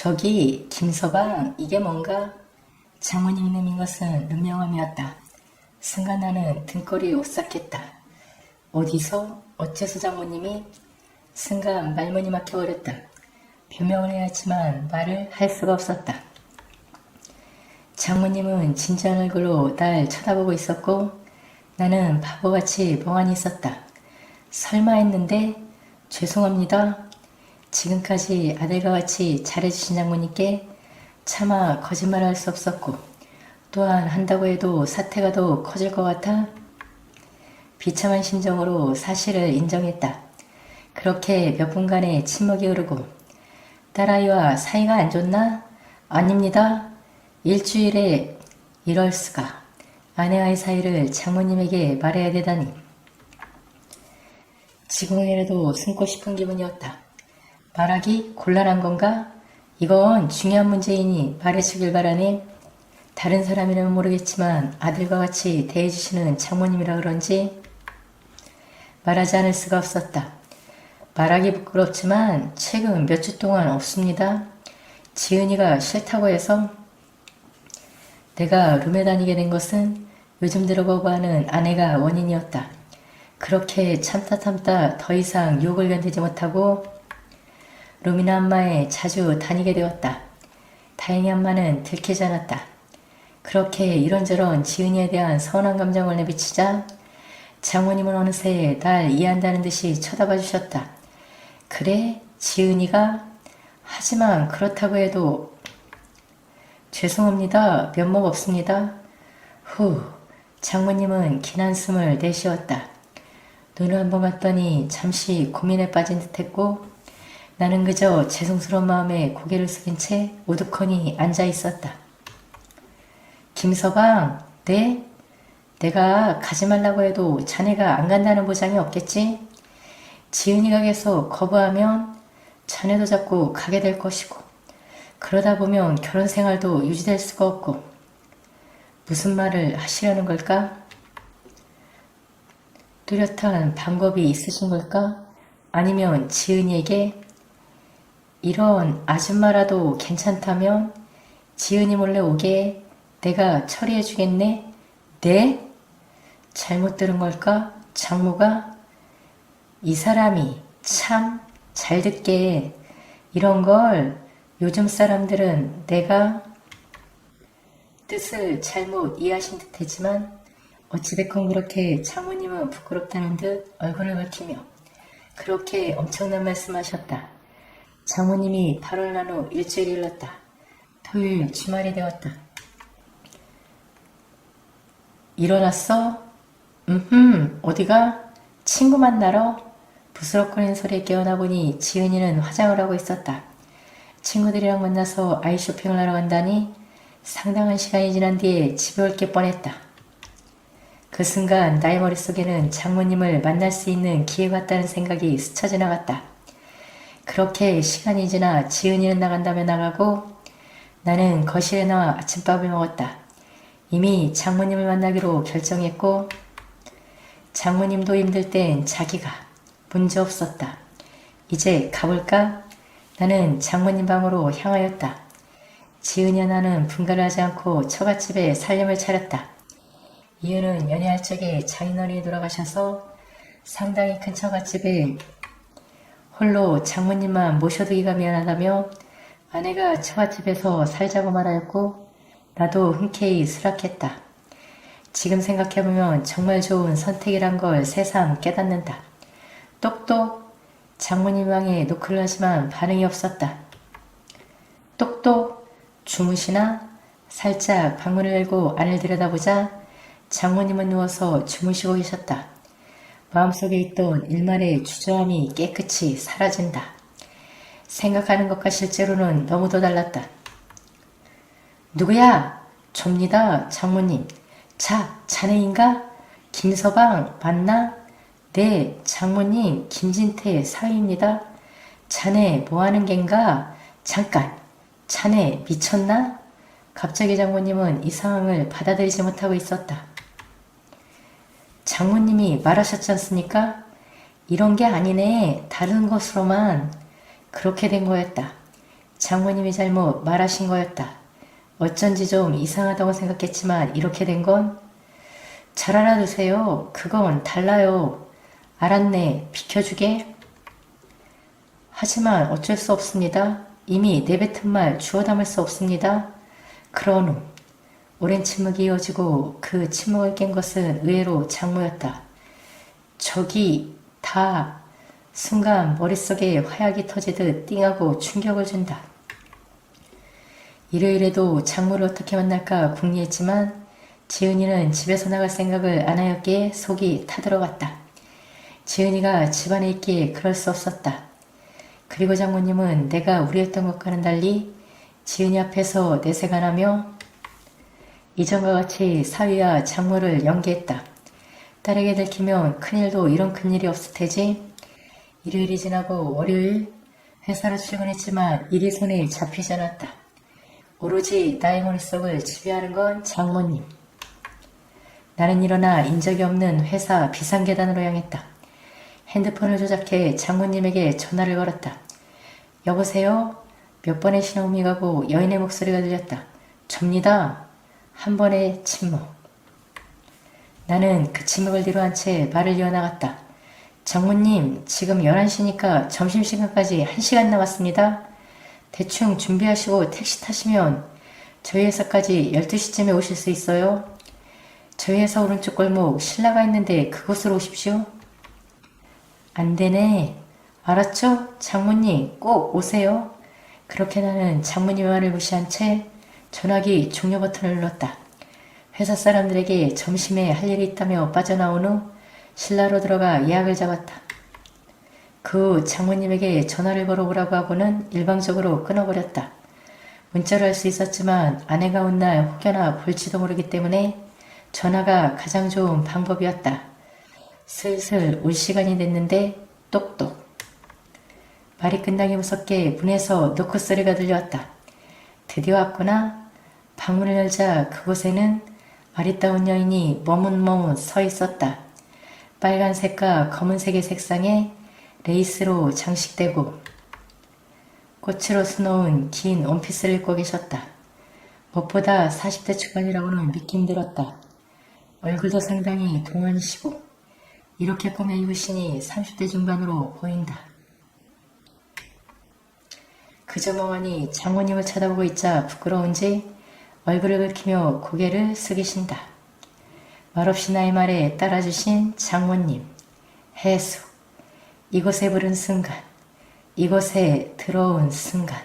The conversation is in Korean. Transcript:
저기 김서방, 이게 뭔가? 장모님 이름인 것은 눈명함이었다. 순간 나는 등골이 오싹했다. 어디서? 어째서 장모님이? 순간 말문이 막혀버렸다. 변명을 해야 했지만 말을 할 수가 없었다. 장모님은 진지한 얼굴로 날 쳐다보고 있었고 나는 바보같이 멍하니 있었다. 설마 했는데 죄송합니다. 지금까지 아들과 같이 잘해주신 장모님께 차마 거짓말을 할 수 없었고 또한 한다고 해도 사태가 더 커질 것 같아 비참한 심정으로 사실을 인정했다. 그렇게 몇 분간의 침묵이 흐르고 딸아이와 사이가 안 좋나? 아닙니다. 일주일에 이럴 수가. 아내와의 사이를 장모님에게 말해야 되다니. 지금이라도 숨고 싶은 기분이었다. 말하기 곤란한 건가? 이건 중요한 문제이니 말해주길 바라네. 다른 사람이라면 모르겠지만 아들과 같이 대해주시는 장모님이라 그런지 말하지 않을 수가 없었다. 말하기 부끄럽지만 최근 몇 주 동안 없습니다. 지은이가 싫다고 해서 내가 룸에 다니게 된 것은 요즘 들어 거부하는 아내가 원인이었다. 그렇게 참다 더 이상 유혹을 견디지 못하고 룸이나 안마에 자주 다니게 되었다. 다행히 안마는 들키지 않았다. 그렇게 이런저런 지은이에 대한 서운한 감정을 내비치자 장모님은 어느새 날 이해한다는 듯이 쳐다봐 주셨다. 그래? 지은이가? 하지만 그렇다고 해도 죄송합니다. 면목 없습니다. 후, 장모님은 긴 한숨을 내쉬었다. 눈을 한번 봤더니 잠시 고민에 빠진 듯했고 나는 그저 죄송스러운 마음에 고개를 숙인 채 우두커니 앉아 있었다. 김서방, 네? 내가 가지 말라고 해도 자네가 안 간다는 보장이 없겠지? 지은이가 계속 거부하면 자네도 자꾸 가게 될 것이고 그러다 보면 결혼 생활도 유지될 수가 없고 무슨 말을 하시려는 걸까? 뚜렷한 방법이 있으신 걸까? 아니면 지은이에게 이런 아줌마라도 괜찮다면 지은이 몰래 오게 내가 처리해 주겠네? 네? 잘못 들은 걸까? 장모가? 이 사람이 참 잘 듣게 이런 걸 요즘 사람들은 내가 뜻을 잘못 이해하신 듯 했지만 어찌됐건 그렇게 장모님은 부끄럽다는 듯 얼굴을 붉히며 그렇게 엄청난 말씀하셨다. 장모님이 발언을 한 후 일주일이 흘렀다. 토요일 주말이 되었다. 일어났어? 어디가? 친구 만나러? 부스럭거리는 소리에 깨어나 보니 지은이는 화장을 하고 있었다. 친구들이랑 만나서 아이 쇼핑을 하러 간다니 상당한 시간이 지난 뒤에 집에 올 게 뻔했다. 그 순간 나의 머릿속에는 장모님을 만날 수 있는 기회가 같다는 생각이 스쳐 지나갔다. 그렇게 시간이 지나 지은이는 나간다며 나가고 나는 거실에 나와 아침밥을 먹었다. 이미 장모님을 만나기로 결정했고 장모님도 힘들 땐 자기가 문제없었다. 이제 가볼까? 나는 장모님 방으로 향하였다. 지은이와 나는 분가를 하지 않고 처갓집에 살림을 차렸다. 이유는 연애할 적에 장인어른이 돌아가셔서 상당히 큰 처갓집에 홀로 장모님만 모셔두기가 미안하다며 아내가 처갓집에서 살자고 말하였고 나도 흔쾌히 수락했다. 지금 생각해보면 정말 좋은 선택이란 걸 새삼 깨닫는다. 똑똑 장모님 방에 노크를 하지만 반응이 없었다. 똑똑 주무시나? 살짝 방문을 열고 안을 들여다보자 장모님은 누워서 주무시고 계셨다. 마음속에 있던 일말의 주저함이 깨끗이 사라진다. 생각하는 것과 실제로는 너무도 달랐다. 누구야? 접니다 장모님. 자, 자네인가? 김서방 맞나? 네, 장모님 김진태 사위입니다. 자네 뭐하는 겐가? 잠깐, 자네 미쳤나? 갑자기 장모님은 이 상황을 받아들이지 못하고 있었다. 장모님이 말하셨지 않습니까? 이런 게 아니네. 다른 것으로만 그렇게 된 거였다. 장모님이 잘못 말하신 거였다. 어쩐지 좀 이상하다고 생각했지만 이렇게 된 건 잘 알아두세요. 그건 달라요. 알았네. 비켜주게. 하지만 어쩔 수 없습니다. 이미 내뱉은 말 주워 담을 수 없습니다. 그런 후 오랜 침묵이 이어지고 그 침묵을 깬 것은 의외로 장모였다. 저기 다 순간 머릿속에 화약이 터지듯 띵하고 충격을 준다. 이래이래도 장모를 어떻게 만날까 궁리했지만 지은이는 집에서 나갈 생각을 안 하였기에 속이 타들어갔다. 지은이가 집안에 있기에 그럴 수 없었다. 그리고 장모님은 내가 우려했던 것과는 달리 지은이 앞에서 내색을 하며 이전과 같이 사위와 장모를 연기했다. 딸에게 들키면 큰일도 이런 큰일이 없을 테지. 일요일이 지나고 월요일 회사로 출근했지만 일이 손에 잡히지 않았다. 오로지 나의 머릿속을 지배하는 건 장모님. 나는 일어나 인적이 없는 회사 비상계단으로 향했다. 핸드폰을 조작해 장모님에게 전화를 걸었다. 여보세요? 몇 번의 신호음이 가고 여인의 목소리가 들렸다. 접니다. 한 번의 침묵. 나는 그 침묵을 뒤로한 채 말을 이어나갔다. 장모님, 지금 11시니까 점심시간까지 1시간 남았습니다. 대충 준비하시고 택시 타시면 저희 회사까지 12시쯤에 오실 수 있어요. 저희 회사 오른쪽 골목 신라가 있는데 그곳으로 오십시오. 안 되네. 알았죠? 장모님 꼭 오세요. 그렇게 나는 장모님의 말을 무시한 채 전화기 종료 버튼을 눌렀다. 회사 사람들에게 점심에 할 일이 있다며 빠져나온 후 신라로 들어가 예약을 잡았다. 그 후 장모님에게 전화를 걸어오라고 하고는 일방적으로 끊어버렸다. 문자로 할 수 있었지만 아내가 온 날 혹여나 볼지도 모르기 때문에 전화가 가장 좋은 방법이었다. 슬슬 올 시간이 됐는데 똑똑. 말이 끝나기 무섭게 문에서 노크 소리가 들려왔다. 드디어 왔구나. 방문을 열자 그곳에는 아리따운 여인이 머뭇머뭇 서 있었다. 빨간색과 검은색의 색상에 레이스로 장식되고 꽃으로 수놓은 긴 원피스를 입고 계셨다. 무엇보다 40대 초반이라고는 믿기 힘들었다. 얼굴도 상당히 동안이시고 이렇게 꾸며 입으시니 30대 중반으로 보인다. 그저 멍하니 장모님을 쳐다보고 있자 부끄러운지 얼굴을 긁히며 고개를 숙이신다. 말없이 나의 말에 따라주신 장모님, 해수, 이곳에 부른 순간, 이곳에 들어온 순간